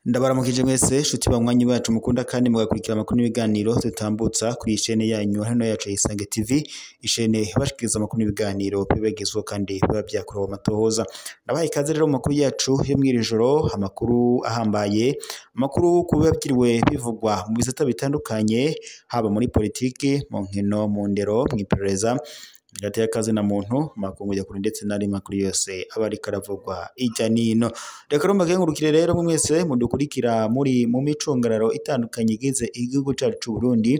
Ndabaramukije mwese shuti banywanyi bacu mukunda kandi mugakurikira amakuru n'ibiganiro dutambutsa kuri ishene yanyu hano yacu Isange TV, ishene bashikiriza amakuru n'ibiganiro bibagezweho kandi biba byakorewe amatohoza. Ndabaha ikaze rero mu makuru yacu yo mw'irijoro, amakuru ahambaye, amakuru kuba byiriwe bivugwa mu bisata bitandukanye, haba muri politiki, mu nkino, mu ndero, mw'iperereza, hagati y'akazi na muntu, makungu ya kure ndetse n'ari makuru yose aba ariko aravugwa ijya nino. Reka mbakengurukire rero mwese mudukurikira muri mu micungararo itandukanye igize igihugu cyacu cy'u Burundi,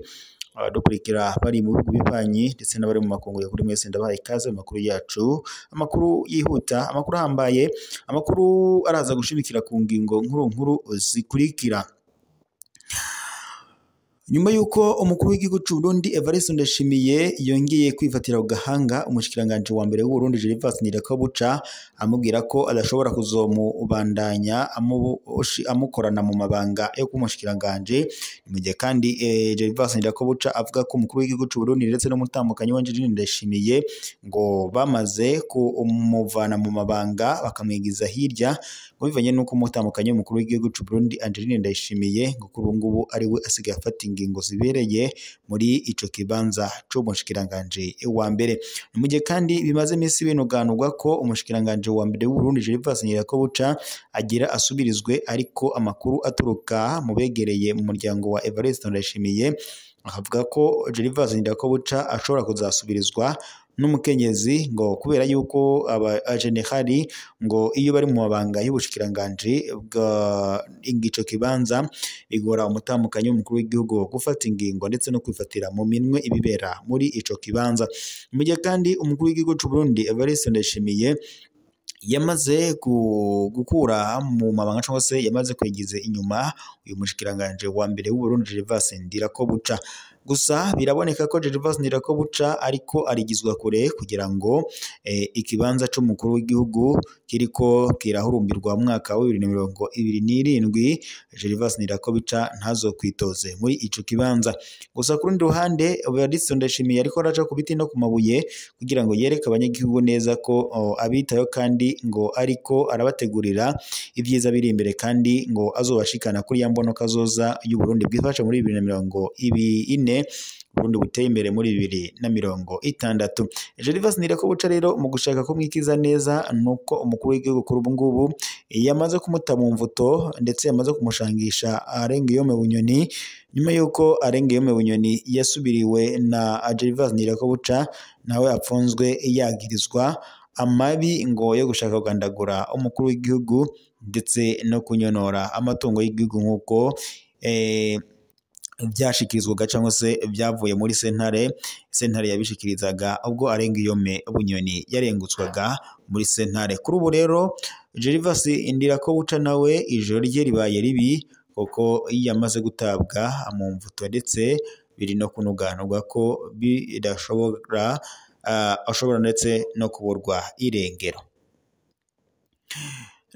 dukurikira bari mu bihugu bibanyi ndetse n'abari mu makungu ya kure, mwese ndabaha ikaze mu makuru yacu, amakuru yihuta, amakuru ahambaye, amakuru araza gushimikira ku ngingo nkuru zikurikira. Nyuma yuko umukuru w'igihugu cy'u Burundi Evariste Ndayishimiye yongeye kwifatira ku gahanga umushikiranganje wa mbere w'u Burundi Gervais Ndirakobuca, amubwira ko adashobora kuzomubandanya amukorana mu mabanga yo kumushikiranganje, mu gihe kandi Gervais Ndirakobuca avuga ko umukuru w'igihugu cy'u Burundi ndetse n'umutambukanyi wa Ndayishimiye ngo bamaze kumuvana mu mabanga bakamwigiza hirya, ngo bivanye n'uko umutambukanyi w'umukuru w'igihugu cy'u Burundi Angeline Ndayishimiye ngo kuri ubu ngubu ari we asigaye afata ingingo zibereye muri ico kibanza c'umushikiranganje wa mbere. Mu gihe kandi bimaze iminsi binuganurwa ko umushikiranganje wa mbere w'u Burundi Gervais Ndirakobuca agira asubirizwe, ariko amakuru aturuka mu begereye mu muryango wa Evariste Ndayishimiye akavuga ko Gervais Ndirakobuca ashobora kuzasubirizwa n'umukenyezi, ngo kubera yuko abajenerali ngo iyo bari mu mabanga y'ubushikiranganje ico kibanza bigora umutambukanyi w'umukuru w'igihugu gufata ingingo ndetse no kwifatira mu minwe ibibera muri ico kibanza. Mu gihe kandi umukuru w'igihugu cy'u Burundi Evariste Ndayishimiye yamaze gukura mu mabanga cyangwa se yamaze kwigiza inyuma uyu mushikiranganje wa mbere w'u Burundi Gervais Ndirakobuca. Gusa biraboneka ko Gervais Ndirakobuca ariko arigizwa kure kugira ngo ikibanza c'umukuru w'igihugu kiriko kirahurumbirwa mu mwaka wa 2027 Gervais Ndirakobuca ntazokwitoze muri ico kibanza. Gusa ku rundi ruhande Evariste Ndayishimiye ariko araca ku biti no ku mabuye kugira ngo yereke abanyagihugu neza ko abitayo kandi ngo ariko arabategurira ibyiza biri imbere, kandi ngo azobashikana kuri ya mbonoka zoza y'u Burundi bwifasha muri 2024 Burundi buteye imbere muri 2060. Gervais Ndirakobuca rero mu gushaka kumwikiza neza nuko umukuru w'igihugu kuri ubu ngubu yamaze kumuta mu mvuto ndetse yamaze kumushangisha Arengiyome Bunyoni, nyuma yuko Arengiyome Bunyoni yasubiriwe na Gervais Ndirakobuca nawe apfunzwe yagirizwa amabi ngo yo gushaka kugandagura umukuru w'igihugu ndetse no kunyonora amatungo y'igihugu nk'uko byashikirizwaga cyangwa se byavuye muri sentare yabishikirizaga ubwo Arengiyome Bunyoni yarengutswaga muri sentare. Kuri ubu rero Gervais Ndirakobuca nawe ijoro rye ribaye ribi kuko yamaze gutabwa mu mvuto ndetse biri no kunuganurwa ko bidashobora ashobora ndetse no kuburwa irengero.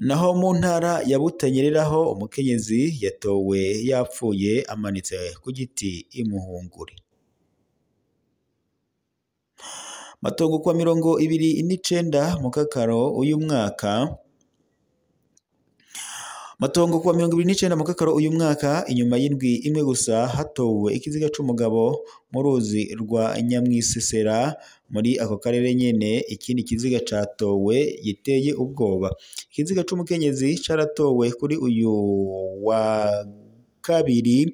Naho mu ntara ya Butanyereraho umukenyezi yatowe yapfuye amanitse ku giti imuhunguri. Matongo kwa 29 mu kakaro uyu mwaka, matongo kwa 29 mu kakaro uyu mwaka, inyuma y'indwi imwe gusa hatowe ikiziga c'umugabo mu ruzi rwa Nyamwisesera muri ako karere nyene. Ikindi kiziga catowe giteye ubwoba, ikiziga c'umukenyezi caratowe kuri uyu wa kabiri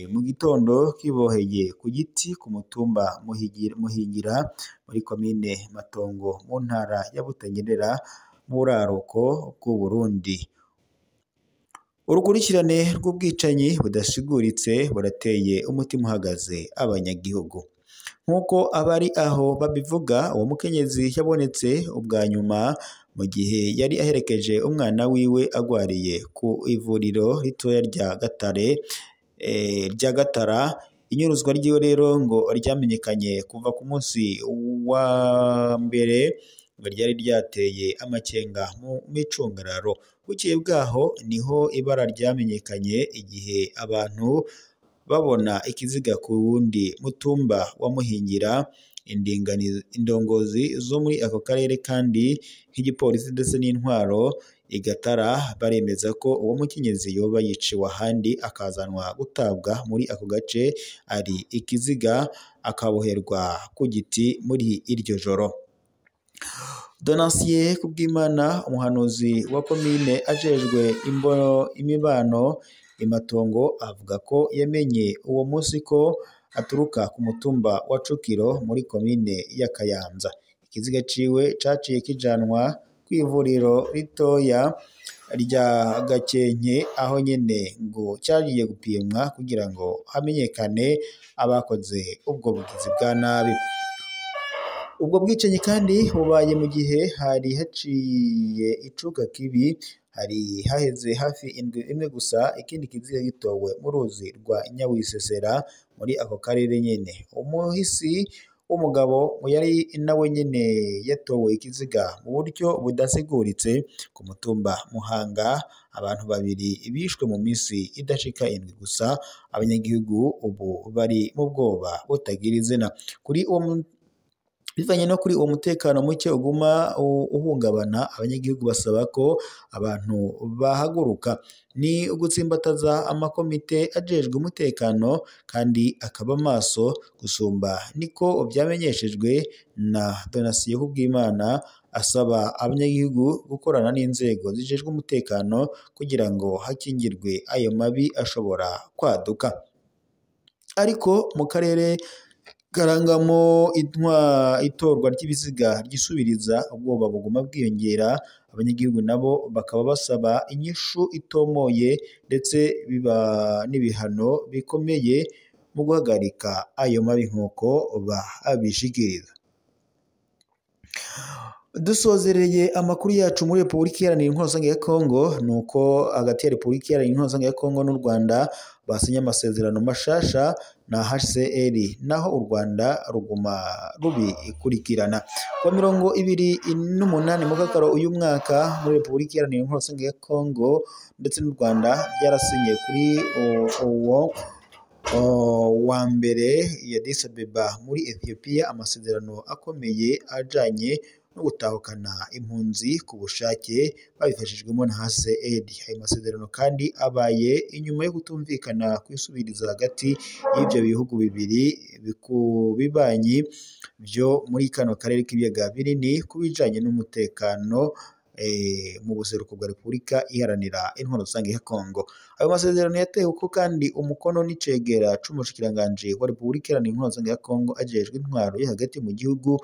mu gitondo kiboheye ku giti ku mutumba Muhingira muri komine Matongo mu ntara ya Butanyerera mu buraruko bw'u Burundi. Urukurikirane rw'ubwicanyi budasiguritse burateye umutima uhagaze abanyagihugu. Nk'uko abari aho babivuga, uwo mukenyezi yabonetse ubwa nyuma mu gihe yari aherekeje umwana wiwe agwariye ku ivuriro ritoya rya Gatara. Inyuruzwa ryiwe rero ngo ryamenyekanye kuva ku munsi wa mbere, ngo ryari ryateye amakenga mu micungararo. Bukeye bwaho niho ibara ryamenyekanye igihe abantu babona ikiziga ku wundi mutumba wa Muhingira. Indongozi zo muri ako karere kandi nk'igipolisi ndetse n'intwaro igatara baremeza ko uwo mukenyezi yoba yiciwe ahandi akazanwa gutabwa muri ako gace ari ikiziga akaboherwa ku giti muri iryo joro. Donatien Kubwimana, umuhanuzi wa komine ajejwe imibano Imatongo, avuga ko yamenye uwo munsi ko aturuka ku mutumba wa Cukiro muri komine ya Kayanza. Ikiziga ciwe caciye kijanwa kw'ivuriro ritoya rya Gakenke, aho nyene ngo cyagiye gupimwa kugira ngo hamenyekane abakoze ubwo bugizi bwa nabi. Ubwo bwicanyi kandi bubaye mu gihe hari haciye icuka kibi, hari haheze hafi indwi imwe gusa ikindi kiziga gitowe mu ruzi rwa Nyawisesera muri ako karere nyene. Umuhisi w'umugabo yari nawe nyene yatowe ikiziga mu buryo budasiguritse ku mutumba Muhanga. Abantu babiri bishwe mu misi idashika indwi gusa. Abanyagihugu ubu bari mu bwoba butagira izina. Bivanye no kuri uwo mutekano muke uguma uhungabana, abanyagihugu basaba ko abantu bahaguruka ni ugutsimbataza amakomite ajejwe umutekano kandi akaba maso gusumba. Niko vyamenyeshejwe na Donatien Kubwimana, asaba abanyagihugu gukorana n'inzego zijejwe umutekano kugira ngo hakingirwe ayo mabi ashobora kwaduka. Ariko mu karere karangamo itorwa ry'ibiziga ryisubiriza, ubwoba buguma bwiyongera. Abanyagihugu nabo bakaba basaba inyishu itomoye ndetse biba n'ibihano bikomeye mu guhagarika ayo mabi nk'uko babishikiriza. Dusozereye amakuru yacu muri Repubulika Iharanira Intwaro Rusange ya Kongo, nuko hagati ya Repubulika Iharanira Intwaro Rusange ya Kongo n'u Rwanda basinye amasezerano mashasha na HCR, naho u Rwanda ruguma rubikurikirana. Kwa 28 mu Kakaro uyu mwaka muri Repubulika Iharanira Intwaro Rusange ya Kongo ndetse n'u Rwanda byarasinye kuri uwo wa mbere ya Addis Abeba muri Ethiopia amasezerano akomeye ajanye no gutahukana impunzi ku bushake babifashijwemo na HCR. Ayo masezerano kandi abaye inyuma yo kutumvikana kwisubiriza hagati y'ibyo bihugu bibiri bibanyi byo muri kano karere k'ibiyaga binini kubijanye n'umutekano mu buseruko bwa Repubulika Iharanira Intwaro Rusange ya Kongo. Ayo masezerano yatewe uko kandi umukono n'icegera c'umushikiranganje wa Repubulika Iharanira Intwaro Rusange ya Kongo ajejwe intwaro yo hagati mu gihugu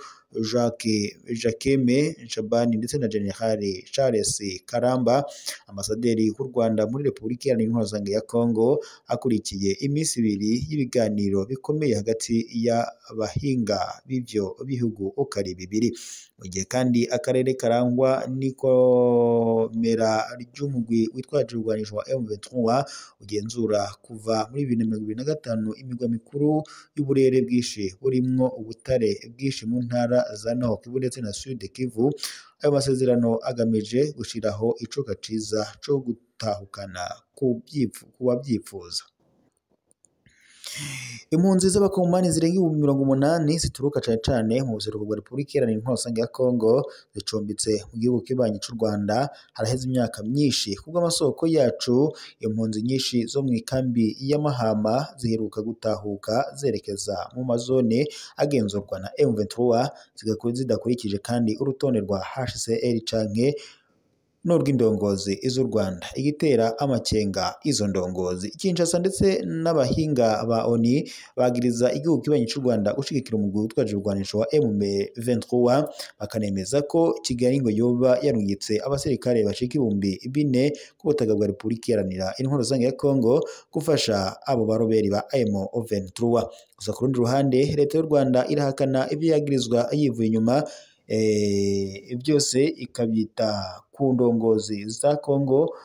Jacquemain Shabani ndetse na General Charles Karamba, ambasaderi w'u Rwanda muri Repubulika Iharanira Intwaro Rusange ya Kongo, akurikiye iminsi ibiri y'ibiganiro bikomeye hagati y'abahinga b'ivyo bihugu uko ari bibiri. Mu gihe kandi akarere karangwa n'ikomera ry'umugwi witwaje urwanisho wa M23 ugenzura kuva muri 2025 imigwa mikuru y'uburere bwinshi burimwo ubutare bwinshi mu ntara za Nord Kivu ndetse na Sud Kivu. Ayo masezerano agamije gushiraho icoka ciza co gutahukana ku babyifuza. Impunzi z'abakongomani zirenga 80,000 zituruka cane mu buseruko bwa Repubulika Iharanira Intwaro Rusange ya Kongo zicumbitse mu gihugu kibanyi c'u Rwanda haraheze imyaka myinshi. Kubw'amasoko yacu, impunzi nyinshi zo mu ikambi ya Mahama ziheruka gutahuka zerekeza mu mazone agenzurwa na M23 zidakurikije kandi urutonde rwa HCR canke n'urw'indongozi iz'u Rwanda. Igitera amakenga izo ndongozi Kinshasa ndetse n'abahinga ba ONU bagiriza igihugu kibanyi c'u Rwanda gushigikira umugwi witwaje urwanisho wa M23, bakanemeza ko Kigali ngo yoba yarungitse abasirikare bashika 4,000 ku butaka bwa Repubulika Iharanira Intwaro Rusange ya Kongo gufasha abo baroberi ba M23. Gusa ku rundi ruhande leta y'u Rwanda irahakana ibyo yagirizwa yivuye inyuma, byose ikabyita ku ndongozi za Kongo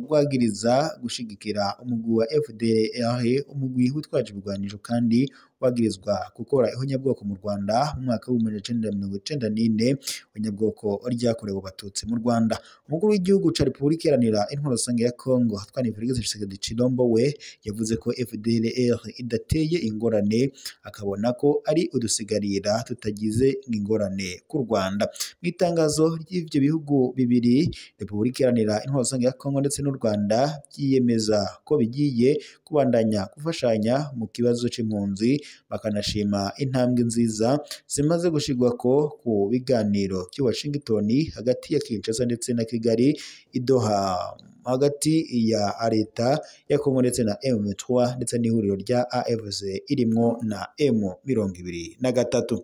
rwagiriza gushigikira umugwi wa FDLR, umugwi witwaje ibigwanisho kandi wagirizwa gukora ihonyabwoko mu Rwanda mu mwaka w'1994 ihonyabwoko ryakorewe abatutsi mu Rwanda. Umukuru w'igihugu ca Repubulika Iharanira Intwaro Rusange ya Kongo Antoine Félix Tshisekedi Tshilombo we yavuze ko FDLR idateye ingorane, akabona ko ari udusigarira tutagize ingorane ku Rwanda. Mu itangazo ry'ivyo bihugu bibiri, Repubulika Iharanira Intwaro Rusange ya Kongo ndetse n'u Rwanda byiyemeza ko bigiye kubandanya gufashanya mu kibazo c'impunzi, bakanashima intambwe nziza zimaze gushirwako ku biganiro by'i Washington hagati ya Kinshasa ndetse na Kigali, i Doha hagati ya leta ya Kongo ndetse na M23 ndetse n'ihuriro rya AFC irimwo na M23.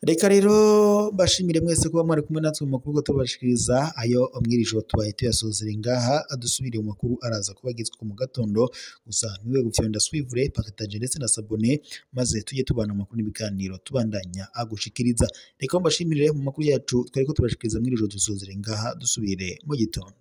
Reka rero bashimire mwese kuba mwari kumwe natwe mu makuru tubashikiriza ayo umwirisho tubaye tuyasozera ngaha, adusubiriye mu makuru araza kubagizwe mu gatondo. Gusa niwe gufyonda suivre partage ndetse na sabone, maze tujye tubana amakuru n'ibiganiro tubandanya agushikiriza. Reka mbashimire mu makuru yacu twariko tubashikiriza mwirisho dusozera ngaha, dusubire mu gitondo.